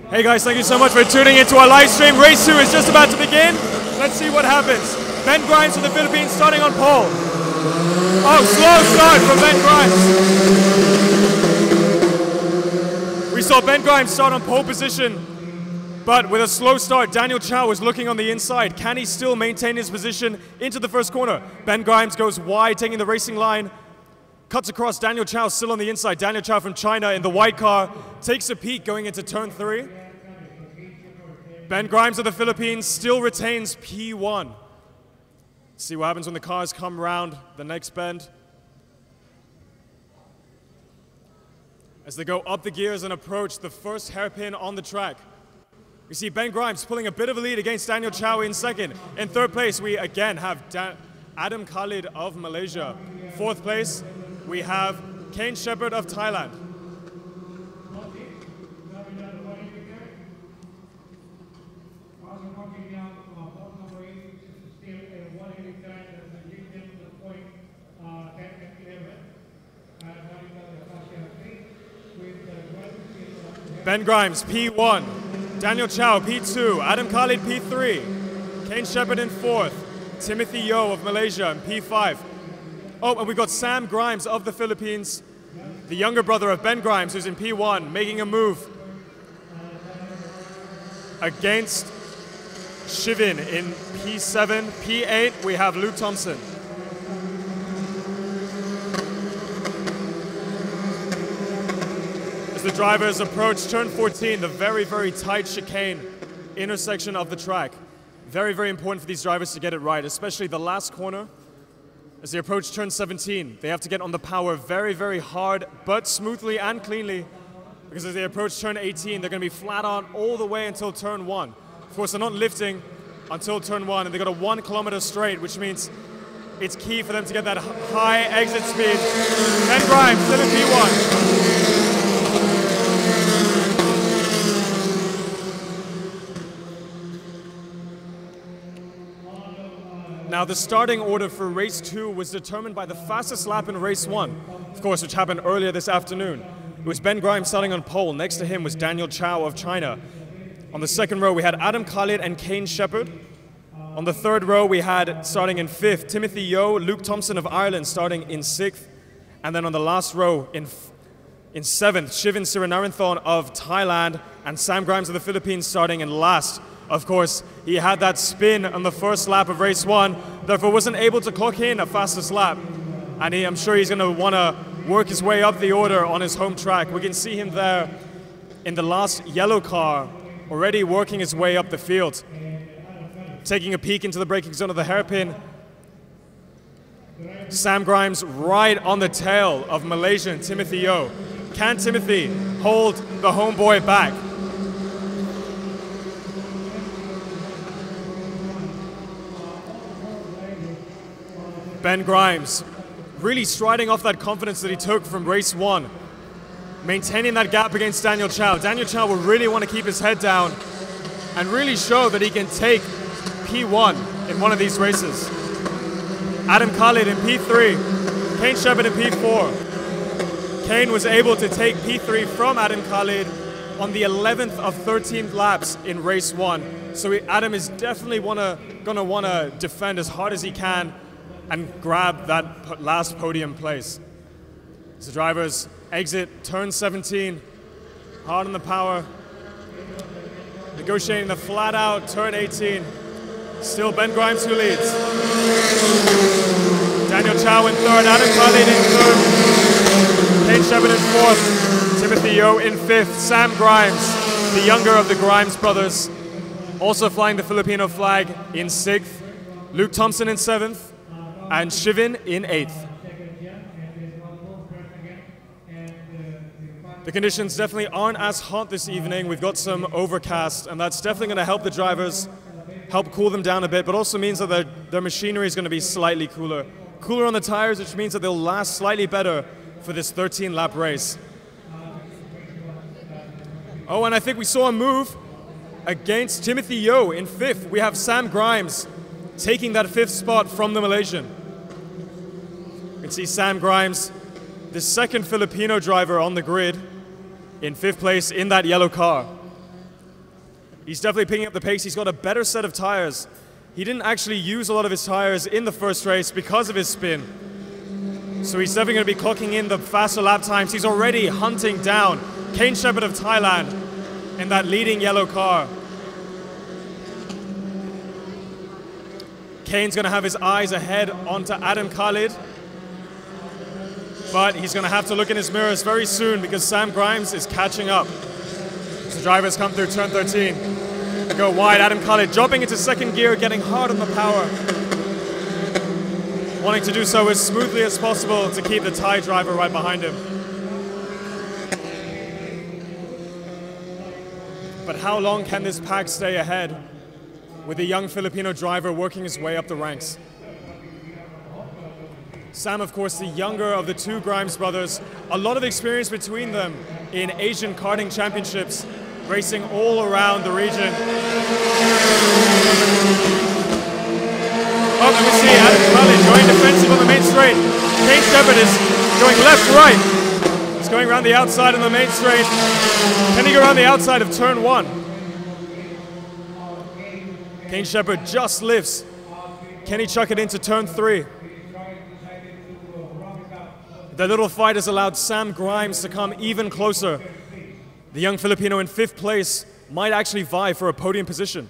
Hey guys, thank you so much for tuning into our live stream. Race 2 is just about to begin. Let's see what happens. Ben Grimes from the Philippines starting on pole. Oh, slow start from Ben Grimes. We saw Ben Grimes start on pole position, but with a slow start, Daniel Chow was looking on the inside. Can he still maintain his position into the first corner? Ben Grimes goes wide, taking the racing line. Cuts across, Daniel Chow still on the inside. Daniel Chow from China in the white car takes a peek going into turn 3. Ben Grimes of the Philippines still retains P1. See what happens when the cars come around the next bend. As they go up the gears and approach the first hairpin on the track. We see Ben Grimes pulling a bit of a lead against Daniel Chow in second. In third place, we again have Adam Khalid of Malaysia. Fourth place, we have Kane Shepherd of Thailand. Ben Grimes, P1. Daniel Chow, P2. Adam Khalid, P3. Kane Shepherd in 4th. Timothy Yeo of Malaysia in P5. Oh, and we got Sam Grimes of the Philippines, the younger brother of Ben Grimes, who's in P1, making a move against Shivin in P7. P8, we have Luke Thompson. As the drivers approach turn 14, the very, very tight chicane intersection of the track. Very, very important for these drivers to get it right, especially the last corner. As they approach turn 17, they have to get on the power very, very hard, but smoothly and cleanly. Because as they approach turn 18, they're going to be flat on all the way until turn 1. Of course, they're not lifting until turn 1, and they've got a 1 kilometer straight, which means it's key for them to get that high exit speed. Ben Grimes, still in P1. Now, the starting order for race 2 was determined by the fastest lap in race 1, of course, which happened earlier this afternoon. It was Ben Grimes starting on pole. Next to him was Daniel Chow of China. On the second row, we had Adam Khalid and Kane Shepherd. On the third row, we had, starting in 5th, Timothy Yeo, Luke Thompson of Ireland starting in 6th. And then on the last row, in 7th, Shivin Sirinarinthorn of Thailand and Sam Grimes of the Philippines starting in last. Of course, he had that spin on the first lap of race 1, therefore wasn't able to clock in a fastest lap. And I'm sure he's going to want to work his way up the order on his home track. We can see him there in the last yellow car, already working his way up the field. Taking a peek into the braking zone of the hairpin. Sam Grimes right on the tail of Malaysian Timothy Yeo. Can Timothy hold the homeboy back? Ben Grimes really striding off that confidence that he took from race 1, maintaining that gap against Daniel Chow. Daniel Chow will really want to keep his head down and really show that he can take P1 in one of these races. Adam Khalid in P3, Kane Shepherd in P4. Kane was able to take P3 from Adam Khalid on the 11th of 13 laps in race 1. So Adam is definitely gonna want to defend as hard as he can and grab that last podium place. As the drivers exit turn 17, hard on the power, negotiating the flat out turn 18. Still Ben Grimes who leads. Daniel Chow in 3rd, Adam Khalid in 3rd, Kane Shepherd in 4th, Timothy Yeo in 5th, Sam Grimes, the younger of the Grimes brothers, also flying the Filipino flag in 6th, Luke Thompson in 7th, and Shivin in 8th. The conditions definitely aren't as hot this evening. We've got some overcast, and that's definitely going to help the drivers, help cool them down a bit, but also means that their machinery is going to be slightly cooler. Cooler on the tires, which means that they'll last slightly better for this 13-lap race. Oh, and I think we saw a move against Timothy Yeo in 5th. We have Sam Grimes taking that 5th spot from the Malaysian. You can see Sam Grimes, the second Filipino driver on the grid, in 5th place in that yellow car. He's definitely picking up the pace. He's got a better set of tires. He didn't actually use a lot of his tires in the first race because of his spin. So he's definitely going to be clocking in the faster lap times. He's already hunting down Kane Shepherd of Thailand in that leading yellow car. Kane's going to have his eyes ahead onto Adam Khalid. But he's going to have to look in his mirrors very soon because Sam Grimes is catching up. So drivers come through turn 13. They go wide. Adam Khalid dropping into second gear, getting hard on the power. Wanting to do so as smoothly as possible to keep the Thai driver right behind him. But how long can this pack stay ahead with the young Filipino driver working his way up the ranks? Sam, of course, the younger of the two Grimes brothers, a lot of experience between them in Asian karting championships, racing all around the region. Oh, let me see, Adam Khalid going defensive on the main straight. Kane Shepherd is going left-right. He's going around the outside on the main straight. Can he go around the outside of turn 1? Kane Shepherd just lifts. Can he chuck it into turn 3? The little fight has allowed Sam Grimes to come even closer. The young Filipino in 5th place might actually vie for a podium position.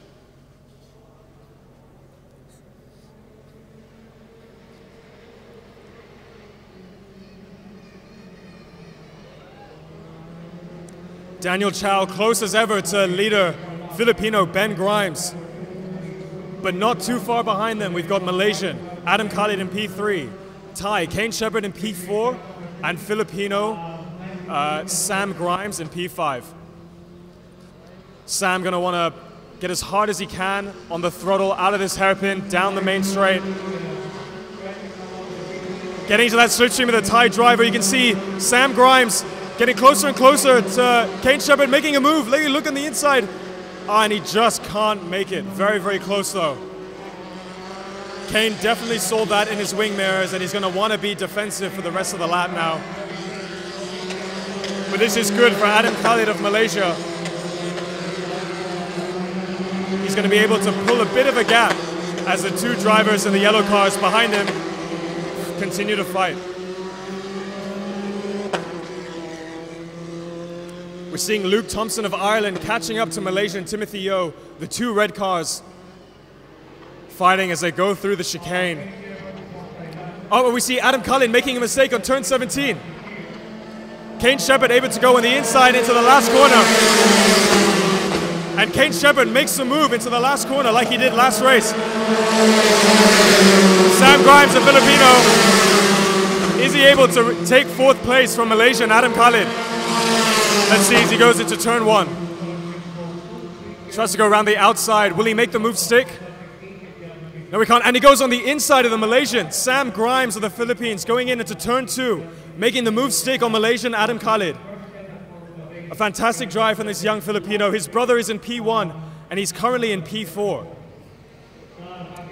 Daniel Chow close as ever to leader Filipino Ben Grimes. But not too far behind them, we've got Malaysian Adam Khalid in P3, Thai Kane Shepherd in P4, and Filipino Sam Grimes in P5. Sam gonna wanna get as hard as he can on the throttle out of this hairpin, down the main straight. Getting into that slipstream of the Thai driver, you can see Sam Grimes getting closer and closer to Kane Shepherd, making a move. Look on the inside. And he just can't make it. Very, very close though. Kane definitely saw that in his wing mirrors, and he's going to want to be defensive for the rest of the lap now. But this is good for Adam Khalid of Malaysia. He's going to be able to pull a bit of a gap as the two drivers in the yellow cars behind him continue to fight. We're seeing Luke Thompson of Ireland catching up to Malaysian Timothy Yeo, the two red cars, fighting as they go through the chicane. Oh, but we see Adam Khalid making a mistake on turn 17. Kane Shepherd able to go on the inside into the last corner. And Kane Shepherd makes the move into the last corner like he did last race. Sam Grimes, a Filipino. Is he able to take 4th place from Malaysian Adam Khalid? Let's see as he goes into turn 1. Tries to go around the outside. Will he make the move stick? No, he can't. And he goes on the inside of the Malaysian. Sam Grimes of the Philippines going into turn 2, making the move stick on Malaysian Adam Khalid. A fantastic drive from this young Filipino. His brother is in P1, and he's currently in P4.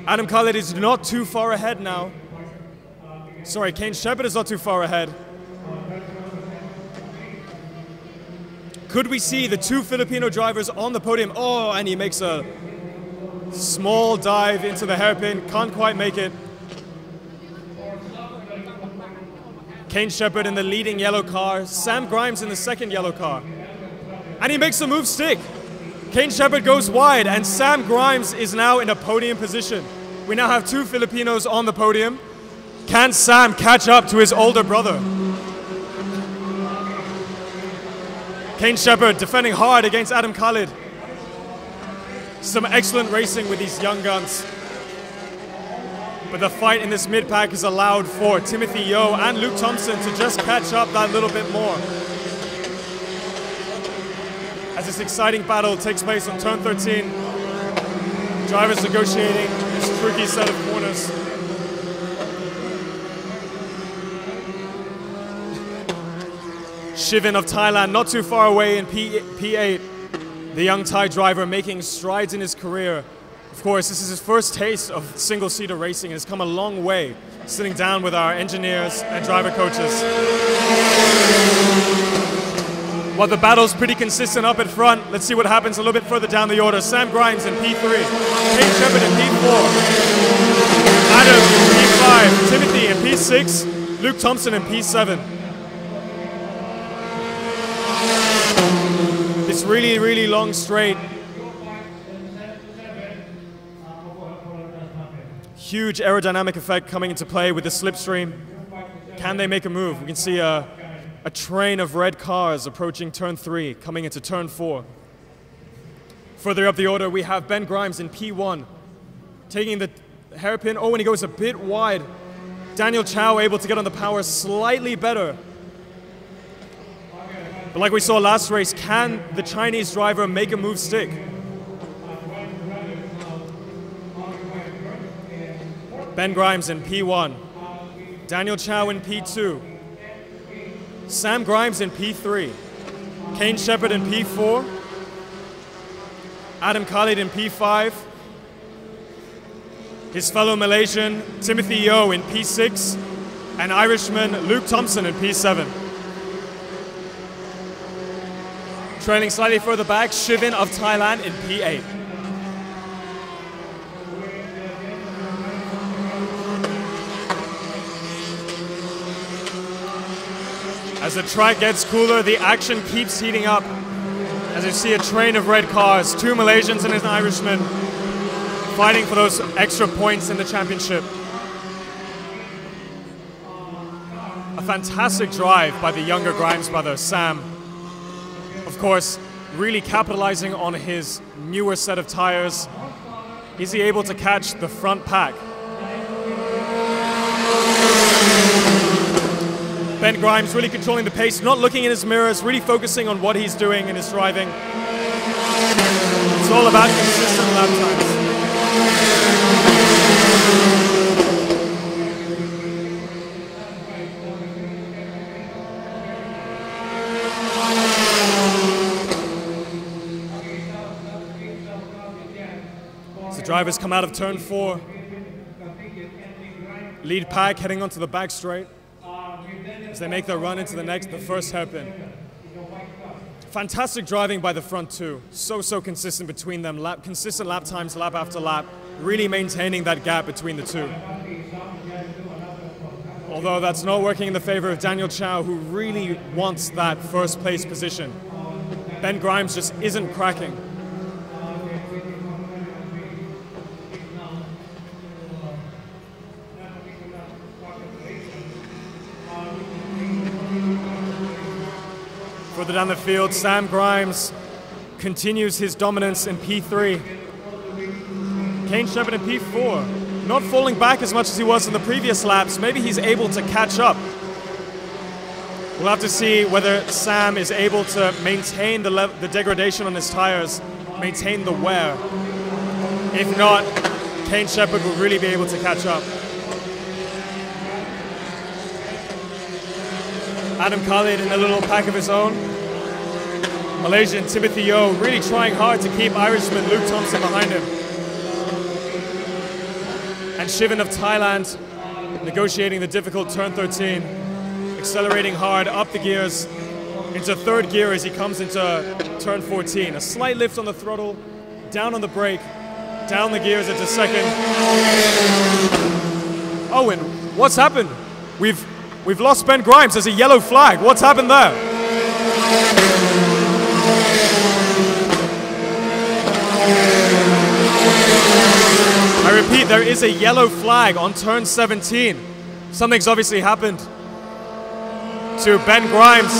Adam Khalid is not too far ahead now. Sorry, Kane Shepherd is not too far ahead. Could we see the two Filipino drivers on the podium? Oh, and he makes a small dive into the hairpin. Can't quite make it. Kane Shepherd in the leading yellow car. Sam Grimes in the second yellow car. And he makes the move stick. Kane Shepherd goes wide, and Sam Grimes is now in a podium position. We now have two Filipinos on the podium. Can Sam catch up to his older brother? Kane Shepherd defending hard against Adam Khalid. Some excellent racing with these young guns. But the fight in this mid-pack has allowed for Timothy Yeo and Luke Thompson to just catch up that little bit more. As this exciting battle takes place on turn 13, drivers negotiating this tricky set of corners. Shivin of Thailand, not too far away in P8. The young Thai driver making strides in his career. Of course, this is his first taste of single-seater racing and has come a long way sitting down with our engineers and driver coaches. Well, the battle's pretty consistent up at front. Let's see what happens a little bit further down the order. Sam Grimes in P3, Kane Shepard in P4, Adam in P5, Timothy in P6, Luke Thompson in P7. This really, really long straight. Huge aerodynamic effect coming into play with the slipstream. Can they make a move? We can see a train of red cars approaching turn 3, coming into turn 4. Further up the order, we have Ben Grimes in P1, taking the hairpin. Oh, and he goes a bit wide. Daniel Chow able to get on the power slightly better. But like we saw last race, can the Chinese driver make a move stick? Ben Grimes in P1, Daniel Chow in P2, Sam Grimes in P3, Kane Shepard in P4, Adam Khalid in P5, his fellow Malaysian Timothy Yeo in P6, and Irishman Luke Thompson in P7. Trailing slightly further back, Shivin of Thailand in P8. As the track gets cooler, the action keeps heating up. As you see a train of red cars, 2 Malaysians and an Irishman fighting for those extra points in the championship. A fantastic drive by the younger Grimes brother, Sam. Of course, really capitalizing on his newer set of tires. Is he able to catch the front pack? Ben Grimes really controlling the pace, not looking in his mirrors, really focusing on what he's doing in his driving. It's all about consistent lap times. So drivers come out of turn 4. Lead pack heading onto the back straight as they make their run into the first hairpin. Fantastic driving by the front 2. So consistent between them. Consistent lap times, lap after lap. Really maintaining that gap between the 2. Although that's not working in the favor of Daniel Chow, who really wants that first place position. Ben Grimes just isn't cracking. Further down the field, Sam Grimes continues his dominance in P3. Kane Shepard in P4. Not falling back as much as he was in the previous laps. Maybe he's able to catch up. We'll have to see whether Sam is able to maintain the degradation on his tires, maintain the wear. If not, Kane Shepard will really be able to catch up. Adam Khalid in a little pack of his own. Malaysian Timothy Yeo really trying hard to keep Irishman Luke Thompson behind him. And Shivin of Thailand negotiating the difficult turn 13, accelerating hard up the gears into 3rd gear as he comes into turn 14. A slight lift on the throttle, down on the brake, down the gears into 2nd. Oh, and what's happened? We've lost Ben Grimes. There's a yellow flag. What's happened there? I repeat, there is a yellow flag on turn 17. Something's obviously happened to Ben Grimes.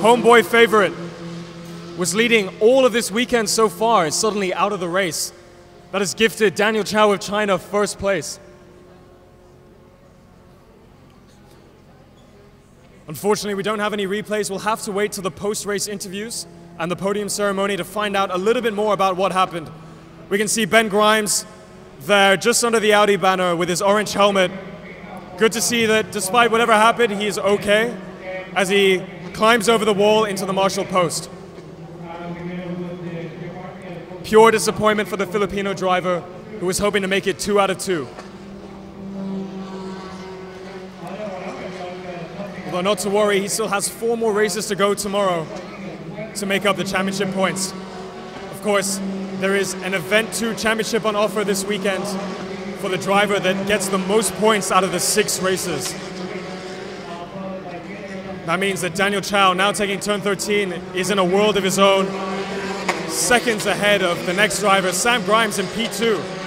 Homeboy favorite was leading all of this weekend so far, is suddenly out of the race. That has gifted Daniel Chow of China 1st place. Unfortunately, we don't have any replays. We'll have to wait till the post-race interviews and the podium ceremony to find out a little bit more about what happened. We can see Ben Grimes there just under the Audi banner with his orange helmet. Good to see that despite whatever happened, he is okay as he climbs over the wall into the marshal post. Pure disappointment for the Filipino driver who was hoping to make it 2 out of 2. Although not to worry, he still has 4 more races to go tomorrow to make up the championship points. Of course, there is an Event 2 championship on offer this weekend for the driver that gets the most points out of the 6 races. That means that Daniel Chow, now taking turn 13, is in a world of his own, seconds ahead of the next driver, Sam Grimes, in P2.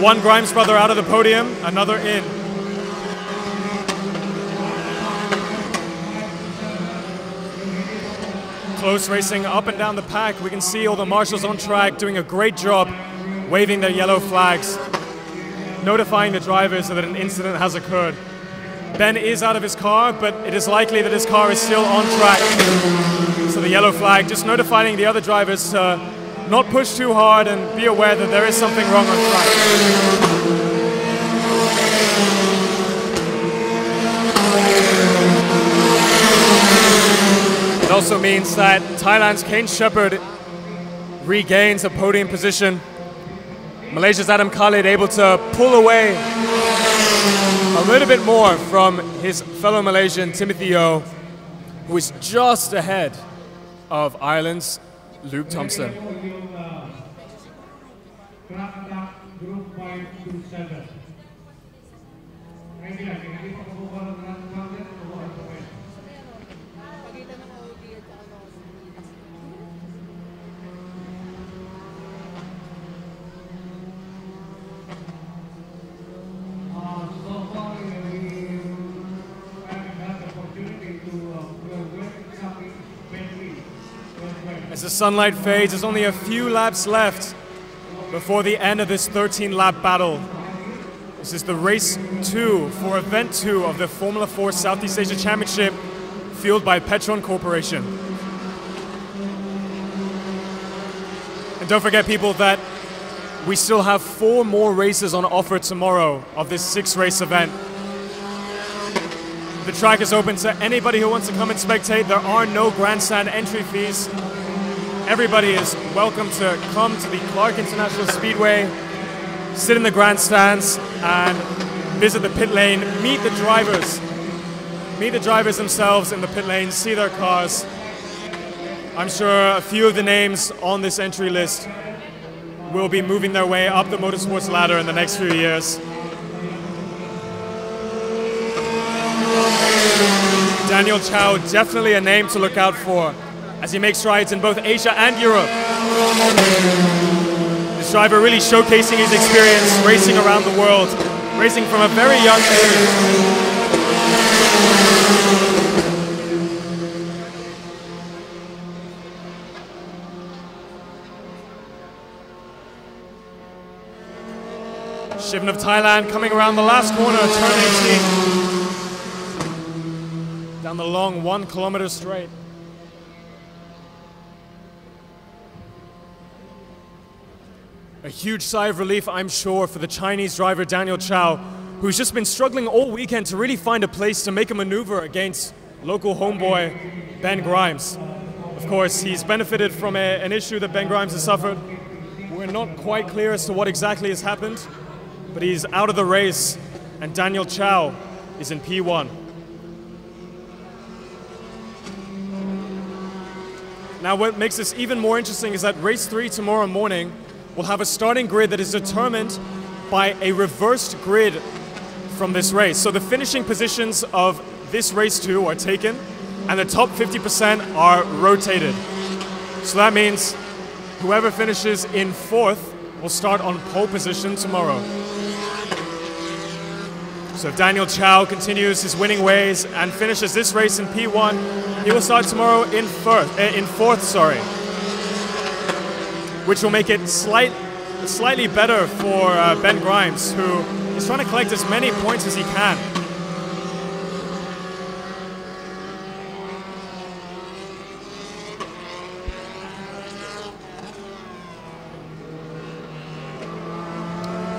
One Grimes brother out of the podium, another in. Close racing up and down the pack. We can see all the marshals on track doing a great job waving their yellow flags, notifying the drivers that an incident has occurred. Ben is out of his car, but it is likely that his car is still on track. So the yellow flag just notifying the other drivers to not push too hard and be aware that there is something wrong on track. It also means that Thailand's Kane Shepherd regains a podium position. Malaysia's Adam Khalid able to pull away a little bit more from his fellow Malaysian Timothy Yeo, who is just ahead of Ireland's Luke Thompson. As the sunlight fades, there's only a few laps left before the end of this 13-lap battle. This is the race 2 for Event 2 of the Formula 4 Southeast Asia Championship, fueled by Petron Corporation. And don't forget, people, that we still have 4 more races on offer tomorrow of this 6-race event. The track is open to anybody who wants to come and spectate. There are no grandstand entry fees. Everybody is welcome to come to the Clark International Speedway, sit in the grandstands and visit the pit lane, meet the drivers themselves in the pit lane, see their cars. I'm sure a few of the names on this entry list will be moving their way up the motorsports ladder in the next few years. Daniel Chow, definitely a name to look out for as he makes strides in both Asia and Europe. This driver really showcasing his experience racing around the world, racing from a very young age. Shivan of Thailand coming around the last corner, turn 18. Down the long 1 kilometer straight. A huge sigh of relief, I'm sure, for the Chinese driver Daniel Chow, who's just been struggling all weekend to really find a place to make a maneuver against local homeboy Ben Grimes. Of course, he's benefited from an issue that Ben Grimes has suffered. We're not quite clear as to what exactly has happened, but he's out of the race, and Daniel Chow is in P1. Now, what makes this even more interesting is that race 3 tomorrow morning will have a starting grid that is determined by a reversed grid from this race. So the finishing positions of this race 2 are taken, and the top 50% are rotated. So that means whoever finishes in 4th will start on pole position tomorrow. So if Daniel Chow continues his winning ways and finishes this race in P1, he will start tomorrow in 4th, which will make it slightly better for Ben Grimes, who is trying to collect as many points as he can.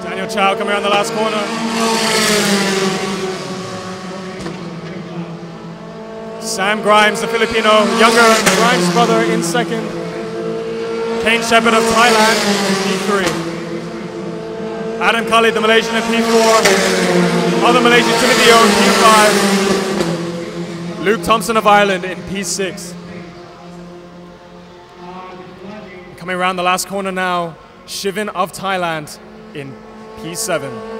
Daniel Chow coming around the last corner. Sam Grimes, the Filipino, younger Grimes brother, in 2nd. Kane Shepherd of Thailand, P3. Adam Khalid, the Malaysian in P4. Other Malaysian, Timothy O in P5. Luke Thompson of Ireland in P6. Coming around the last corner now, Shivin of Thailand in P7.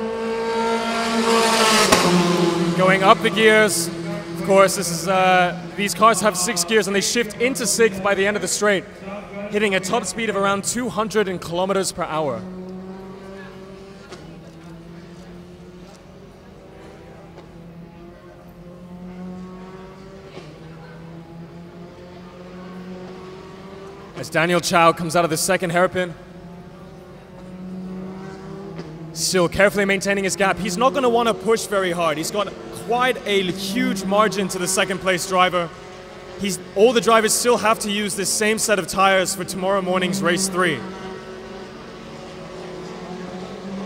Going up the gears. Of course, this is these cars have 6 gears and they shift into 6th by the end of the straight, hitting a top speed of around 200 kilometers per hour. As Daniel Chow comes out of the second hairpin, still carefully maintaining his gap. He's not going to want to push very hard. He's got quite a huge margin to the second place driver. All the drivers still have to use this same set of tires for tomorrow morning's race 3.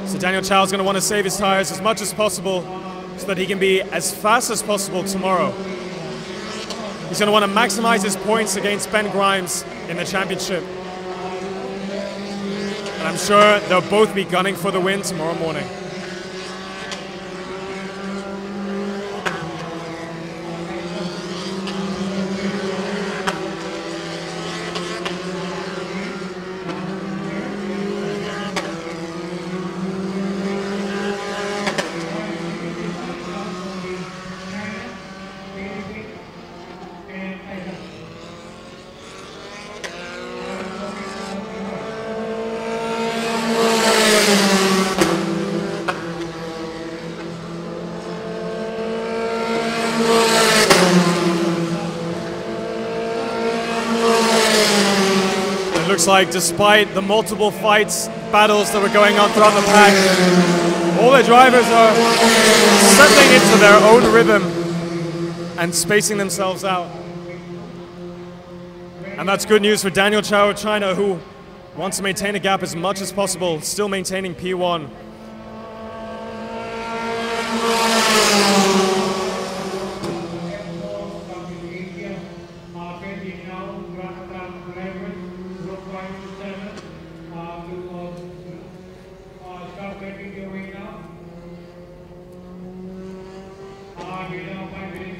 So Daniel Chow is going to want to save his tires as much as possible so that he can be as fast as possible tomorrow. He's going to want to maximize his points against Ben Grimes in the championship. And I'm sure they'll both be gunning for the win tomorrow morning. Looks like despite the multiple battles that were going on throughout the pack, all the drivers are settling into their own rhythm and spacing themselves out. And that's good news for Daniel Chow of China, who wants to maintain a gap as much as possible, still maintaining P1.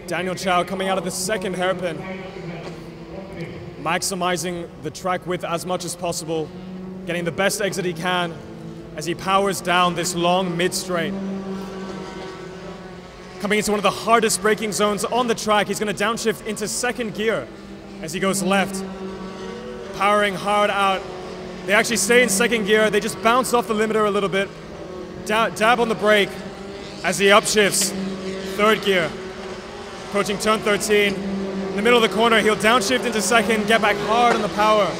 Daniel Chow coming out of the second hairpin, maximizing the track width as much as possible, getting the best exit he can as he powers down this long mid-straight. Coming into one of the hardest braking zones on the track, he's going to downshift into second gear as he goes left, powering hard out. They actually stay in second gear, they just bounce off the limiter a little bit, dab on the brake as he upshifts third gear. Approaching turn 13. In the middle of the corner, he'll downshift into second, get back hard on the power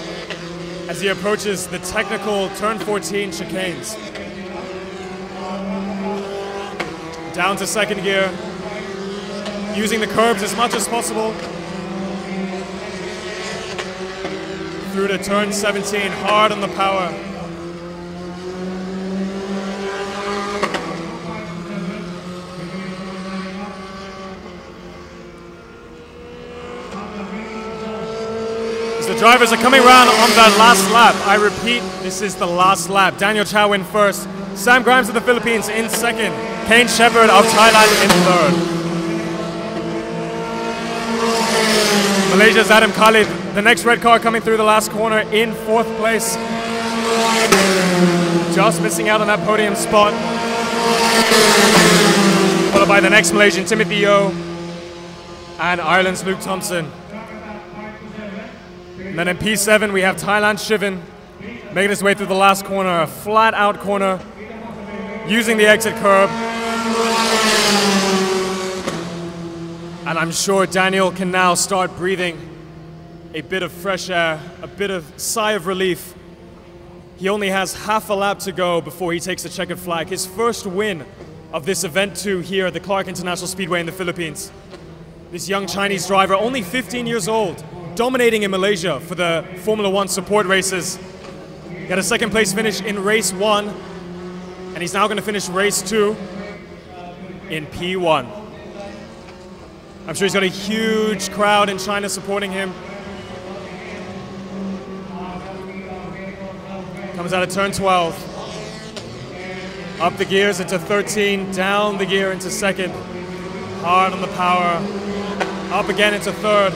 as he approaches the technical turn 14 chicanes. Down to second gear, using the curbs as much as possible. Through to turn 17, hard on the power. The drivers are coming around on that last lap. I repeat, this is the last lap. Daniel Chow in first, Sam Grimes of the Philippines in second, Kane Shepherd of Thailand in third. Malaysia's Adam Khalid, the next red car coming through the last corner in fourth place. Just missing out on that podium spot. Followed by the next Malaysian, Timothy Yeo, and Ireland's Luke Thompson. And then in P7, we have Thailand Shivin making his way through the last corner, a flat out corner, using the exit curb. And I'm sure Daniel can now start breathing a bit of fresh air, a bit of sigh of relief. He only has half a lap to go before he takes the checkered flag. His first win of this event 2 here at the Clark International Speedway in the Philippines. This young Chinese driver, only 15 years old, dominating in Malaysia for the Formula One support races. He had a second place finish in race 1, and he's now going to finish race 2 in P1. I'm sure he's got a huge crowd in China supporting him. Comes out of turn 12. Up the gears into 13, down the gear into second. Hard on the power. Up again into third.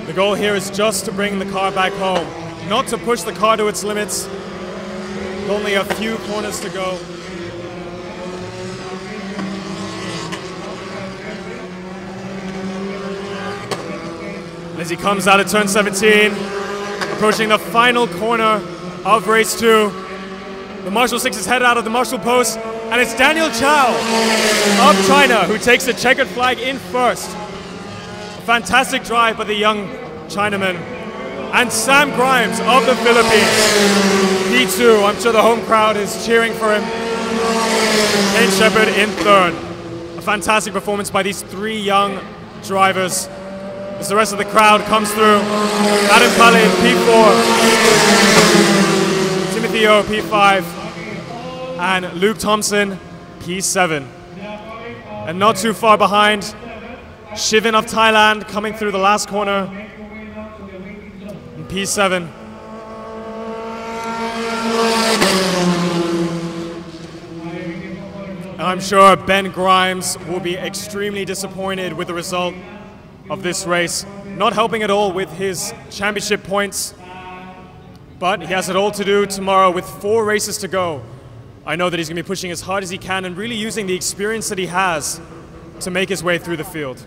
The goal here is just to bring the car back home, not to push the car to its limits. Only a few corners to go. As he comes out of turn 17, approaching the final corner of race 2. The Marshall 6 is headed out of the Marshall post, and it's Daniel Chow of China who takes the checkered flag in first. A fantastic drive by the young Chinaman. And Sam Grimes of the Philippines, P2. I'm sure the home crowd is cheering for him. Kane Shepherd in third. A fantastic performance by these 3 young drivers. As the rest of the crowd comes through, Adam Khalid, P4, Timothy O, P5, and Luke Thompson, P7. And not too far behind, Shivin of Thailand coming through the last corner, in P7. And I'm sure Ben Grimes will be extremely disappointed with the result of this race, not helping at all with his championship points, but he has it all to do tomorrow with 4 races to go. I know that he's going to be pushing as hard as he can and really using the experience that he has to make his way through the field.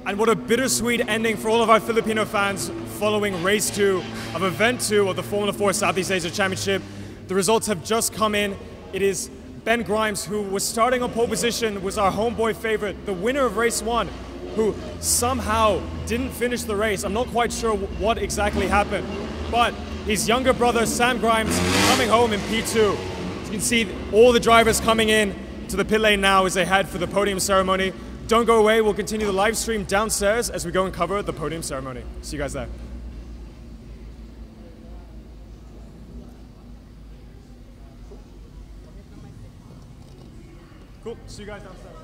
And what a bittersweet ending for all of our Filipino fans following race 2 of event 2 of the Formula 4 Southeast Asia Championship. The results have just come in. It is Ben Grimes, who was starting on pole position, was our homeboy favorite, the winner of race 1, who somehow didn't finish the race. I'm not quite sure what exactly happened, but his younger brother, Sam Grimes, coming home in P2. As you can see, all the drivers coming in to the pit lane now as they head for the podium ceremony. Don't go away, we'll continue the live stream downstairs as we go and cover the podium ceremony. See you guys there. Cool, see you guys downstairs.